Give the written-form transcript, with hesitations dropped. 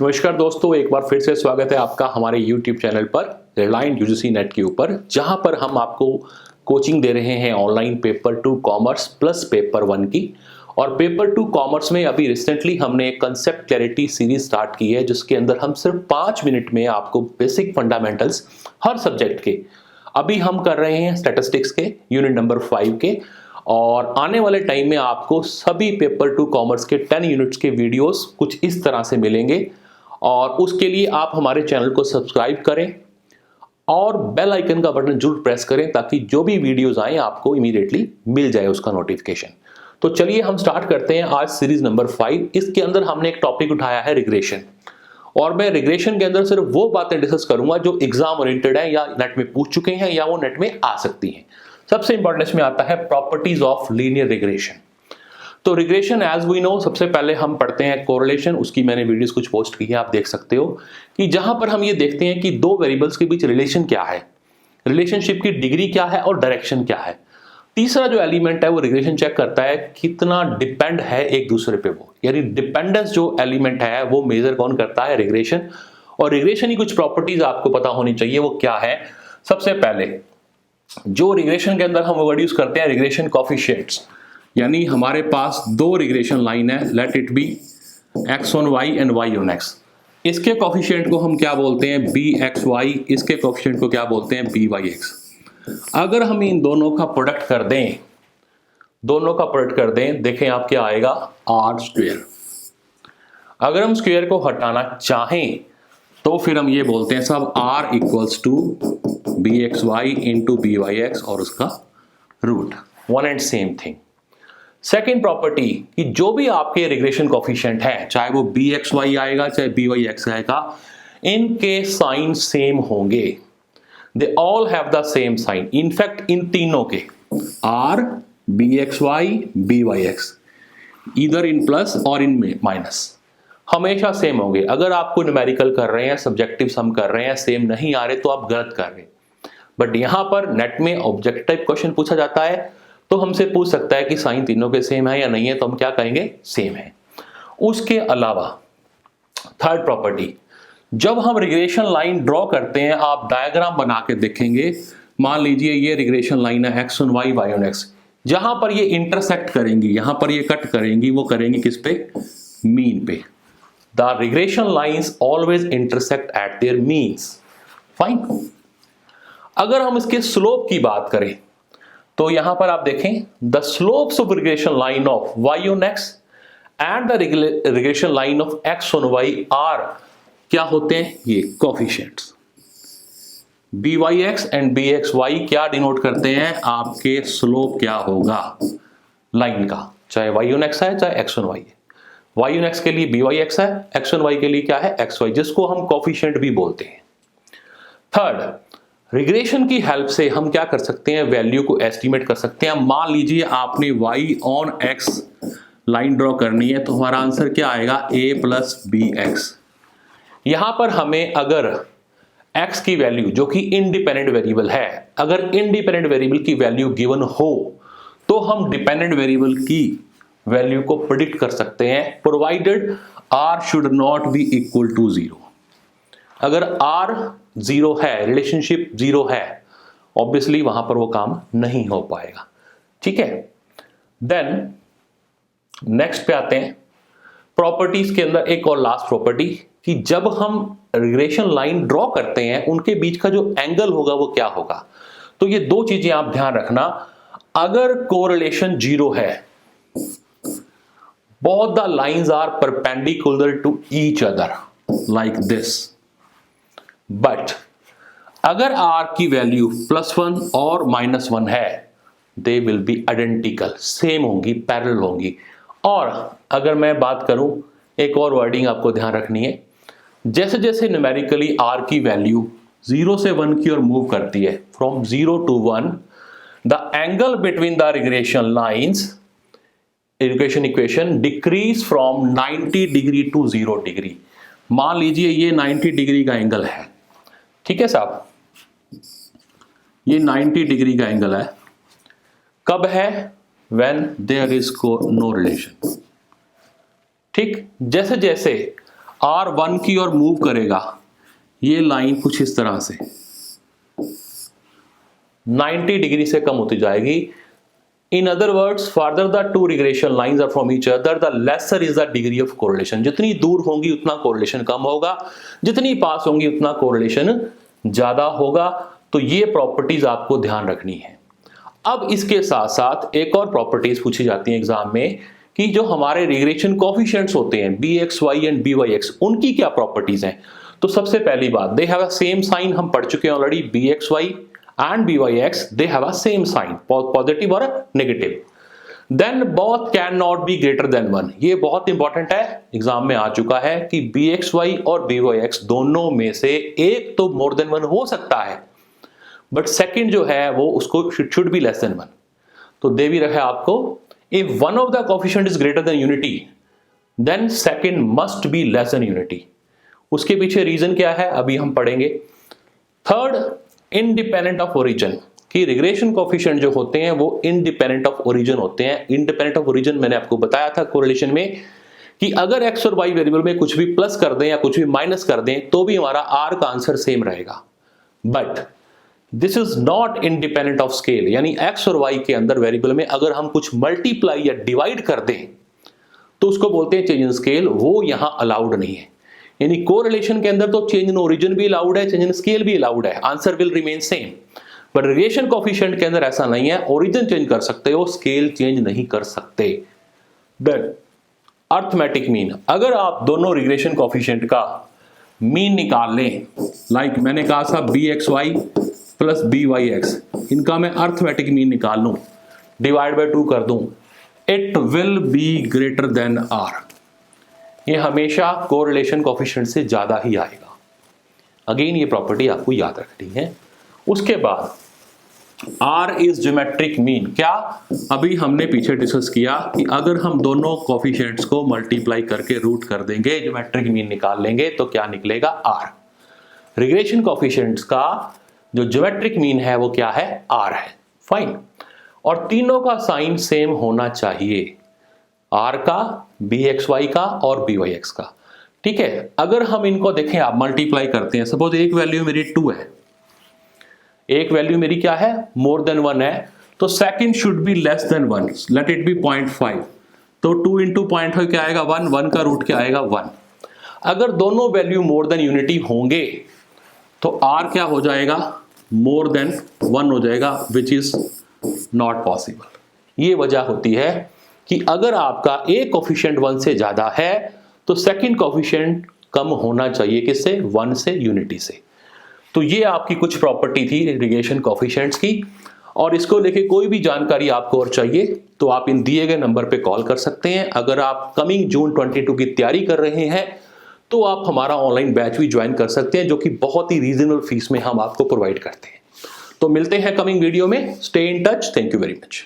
नमस्कार दोस्तों, एक बार फिर से स्वागत है आपका हमारे YouTube चैनल पर रिलायंस यूजीसी नेट के ऊपर, जहां पर हम आपको कोचिंग दे रहे हैं online paper 2 commerce plus paper 1 की। और पेपर 2 कॉमर्स में अभी रिसेंटली हमने एक कंसेप्ट क्लैरिटी सीरीज स्टार्ट की है, जिसके अंदर हम सिर्फ 5 मिनट में आपको बेसिक फंडामेंटल्स हर सब्जेक्ट के, अभी हम कर रहे हैं स्टैटिस्टिक्स के यूनिट नंबर 5 के, और आने वाले टाइम में आपको सभी पेपर 2 कॉमर्स के 10 यूनिट्स के वीडियोस कुछ इस तरह से मिलेंगे। और उसके लिए आप हमारे चैनल को सब्सक्राइब करें और बेल आइकन का बटन जरूर प्रेस करें, ताकि जो भी वीडियोस आए आपको इमीडिएटली मिल जाए उसका नोटिफिकेशन। तो चलिए हम स्टार्ट करते हैं आज सीरीज नंबर 5। इसके अंदर हमने एक टॉपिक उठाया है रिग्रेशन, और मैं रिग्रेशन के अंदर सिर्फ वो बातें डिस्कस करूंगा जो एग्जाम ओरिएंटेड है या नेट में पूछ चुके हैं या वो नेट में आ सकती हैं। सबसे इंपॉर्टेंट में आता है प्रॉपर्टीज ऑफ लीनियर रिग्रेशन। तो रिग्रेशन एज वी नो, सबसे पहले हम पढ़ते हैं कोरिलेशन। उसकी मैंने वीडियोस कुछ पोस्ट की है, आप देख सकते हो कि जहां पर हम ये देखते हैं कि दो वेरिएबल्स के बीच रिलेशन क्या है, रिलेशनशिप की डिग्री क्या है और डायरेक्शन क्या है। तीसरा जो एलिमेंट है वो रिग्रेशन चेक करता है कितना डिपेंड है एक दूसरे पे, वो यानी डिपेंडेंस जो एलिमेंट है वो मेजर कौन करता है, रिग्रेशन। और रिग्रेशन की कुछ प्रॉपर्टीज आपको पता होनी चाहिए, वो क्या है। सबसे पहले जो रिग्रेशन के अंदर हम वर्ड यूज करते हैं, रिग्रेशन कोएफिशिएंट्स, यानी हमारे पास दो रिग्रेशन लाइन है, let it be x on y and y on x। इसके कोएफिशिएंट को हम क्या बोलते हैं, bxy। इसके कोएफिशिएंट को क्या बोलते हैं, byx। अगर हम इन दोनों का प्रोडक्ट कर दें, देखें आप क्या आएगा, r स्क्वायर। अगर हम स्क्वायर को हटाना चाहें तो फिर हम ये बोलते हैं सब r equals to bxy into byx और उसका रूट, one and same thing. Second property कि जो भी आपके रिग्रेशन कोएफिशिएंट है, चाहे वो bxy आएगा चाहे byx आएगा, इनके साइन सेम होंगे। They all have the same sign. In fact इन तीनों के r, bxy, byx इधर इन प्लस और इन माइनस हमेशा सेम होंगे। अगर आपको न्यूमेरिकल कर रहे हैं, सब्जेक्टिव सम कर रहे हैं, सेम नहीं आ रहे तो आप गलत कर रहे हैं। बट यहां पर नेट में ऑब्जेक्टिव क्वेश्चन पूछा जाता है तो हमसे पूछ सकता है कि साइन तीनों के सेम है या नहीं है, तो हम क्या कहेंगे, सेम है। उसके अलावा थर्ड प्रॉपर्टी, जब हम रिग्रेशन लाइन ड्रॉ करते हैं, आप डायग्राम बना के देखेंगे। मान लीजिए ये रिग्रेशन लाइन है x on y, y on x। जहां पर ये इंटरसेक्ट करेंगी, यहां पर ये कट करेंगी, वो करेंगी किस पे, मीन पे। The regression lines always intersect at there means. Fine. अगर हम इसके स्लोप की बात करें तो यहां पर आप देखें, the slopes of regression line of y on x and the regression line of x on y are क्या होते हैं, ये कोएफिशिएंट्स। byx एंड bxy क्या डिनोट करते हैं, आपके स्लोप क्या होगा लाइन का, चाहे y ऑन x है चाहे x ऑन y है। y ऑन x के लिए byx है, x ऑन y के लिए क्या है, xy, जिसको हम कोएफिशिएंट भी बोलते हैं। थर्ड, रिग्रेशन की हेल्प से हम क्या कर सकते हैं, वैल्यू को एस्टीमेट कर सकते हैं। मान लीजिए आपने y on x line draw करनी है, तो हमारा आंसर क्या आएगा, a प्लस bx। यहां पर हमें अगर x की वैल्यू, जो कि इंडिपेंडेंट वेरिएबल है, अगर इंडिपेंडेंट वेरिएबल की वैल्यू गिवन हो तो हम डिपेंडेंट वेरिएबल की वैल्यू को प्रिडिक्ट कर सकते हैं, provided r should not be equal to 0। अगर r 0 है, रिलेशनशिप 0 है, ऑब्वियसली वहां पर वो काम नहीं हो पाएगा। ठीक है। देन नेक्स्ट पे आते हैं प्रॉपर्टीज के अंदर एक और लास्ट प्रॉपर्टी कि जब हम रिग्रेशन लाइन ड्रॉ करते हैं, उनके बीच का जो एंगल होगा वो क्या होगा। तो ये दो चीजें आप ध्यान रखना। अगर कोरिलेशन 0 है, both the lines are perpendicular to each other like this, but अगर r की वैल्यू +1 और -1 है, they will be identical, same होंगी, पैरेलल होंगी। और अगर मैं बात करूं, एक और वर्डिंग आपको ध्यान रखनी है, जैसे जैसे न्यूमेरिकली r की वैल्यू 0 से 1 की ओर मूव करती है, from 0 to 1, the angle between the regression lines, regression equation, decrease from 90 degree to 0 degree. मान लीजिए ये 90 डिग्री का एंगल है, ठीक है साहब, ये 90 डिग्री का एंगल है। कब है, when there is no relation। ठीक, जैसे जैसे R1 की ओर मूव करेगा, ये लाइन कुछ इस तरह से 90 डिग्री से कम होती जाएगी। In other words, farther the two regression lines are from each other, the lesser is the degree of correlation। जितनी दूर होंगी उतना कोरिलेशन कम होगा, जितनी पास होंगी उतना कोरिलेशन ज्यादा होगा। तो ये प्रॉपर्टीज आपको ध्यान रखनी है। अब इसके साथ साथ एक और प्रॉपर्टीज पूछी जाती है एग्जाम में कि जो हमारे रिग्रेशन कोफिशिएंट्स होते हैं bxy एंड byx, उनकी क्या प्रॉपर्टीज हैं। तो सबसे पहली बात, they have a same sign, हम पढ़ चुके हैं already, bxy and byx they have a same sign, positive or negative। then both cannot be greater than 1। ये बहुत इंपॉर्टेंट है, एग्जाम में आ चुका है कि bxy और byx दोनों में से एक तो मोर देन 1 हो सकता है, बट सेकंड जो है वो उसको should be less than 1। तो दे भी रहा है आपको, if one of the coefficient is greater than unity then second must be less than unity। उसके पीछे रीजन क्या है अभी हम पढ़ेंगे। थर्ड, इंडिपेंडेंट ऑफ ओरिजिन, कि रिग्रेशन कोफिशिएंट जो होते हैं वो इंडिपेंडेंट ऑफ ओरिजिन होते हैं। इंडिपेंडेंट ऑफ ओरिजिन मैंने आपको बताया था कोरिलेशन में कि अगर एक्स और वाई वेरिएबल में कुछ भी प्लस कर दें या कुछ भी माइनस कर दें तो भी हमारा आर का आंसर सेम रहेगा, but this is not independent of scale. यानी एक्स और वाई के अंदर वेरिएबल में अगर हम कुछ मल्टीप्लाई या डिवाइड कर दें तो उसको बोलते हैं चेंज इन स्केल, वो यहां अलाउड नहीं है। यानी कोरिलेशन के अंदर तो चेंज इन ओरिजिन भी अलाउड है, चेंज इन स्केल भी अलाउड है, answer will remain same. But regression coefficient के अंदर ऐसा नहीं है, ओरिजिन चेंज कर सकते हो, स्केल चेंज नहीं कर सकते। देन अर्थमेटिक मीन, अगर आप दोनों रिग्रेशन कोफिशिएंट का मीन निकाल लें, लाइक मैंने कहा था bxy प्लस byx, इनका मैं अर्थमेटिक मीन निकाल लूं, डिवाइड बाय 2 कर दूं, it will be greater than r. ये हमेशा कोरिलेशन कोफिशिएंट से ज्यादा ही आएगा। अगेन ये प्रॉपर्टी आपको याद रखनी है। उसके बाद R इज ज्योमेट्रिक मीन। क्या अभी हमने पीछे डिस्कस किया कि अगर हम दोनों कोफिशिएंट्स को मल्टीप्लाई करके रूट कर देंगे, ज्योमेट्रिक मीन निकाल लेंगे तो क्या निकलेगा, R। रिग्रेशन कोफिशिएंट्स का जो ज्योमेट्रिक मीन है वो क्या है, R है। फाइन। और तीनों का साइन सेम होना चाहिए, R का, bxy का और byx का। ठीक है, अगर हम इनको देखें, आप मल्टीप्लाई करते हैं, सपोज एक वैल्यू मेरी 2 है, एक वैल्यू मेरी क्या है, मोर देन 1 है, तो second should be less than 1, let it be 0.5। तो 2 इंटू 0.5 क्या आएगा, 1, 1 का रूट क्या आएगा, 1। अगर दोनों वैल्यू मोर देन यूनिटी होंगे तो R क्या हो जाएगा, मोर देन 1 हो जाएगा, विच इज नॉट पॉसिबल। ये वजह होती है कि अगर आपका एक कोफिशिएंट 1 से ज्यादा है तो सेकंड कोफिशिएंट कम होना चाहिए, किससे, 1 से, यूनिटी से। तो ये आपकी कुछ प्रॉपर्टी थी रिग्रेशन कोफिशिएंट्स की। और इसको लेके कोई भी जानकारी आपको और चाहिए तो आप इन दिए गए नंबर पे कॉल कर सकते हैं। अगर आप कमिंग जून 22 की तैयारी कर रहे हैं तो आप हमारा ऑनलाइन बैच भी ज्वाइन कर सकते हैं, जो कि बहुत ही रीजनेबल फीस में हम आपको प्रोवाइड करते हैं। तो मिलते हैं कमिंग वीडियो में। Stay in touch. Thank you very much.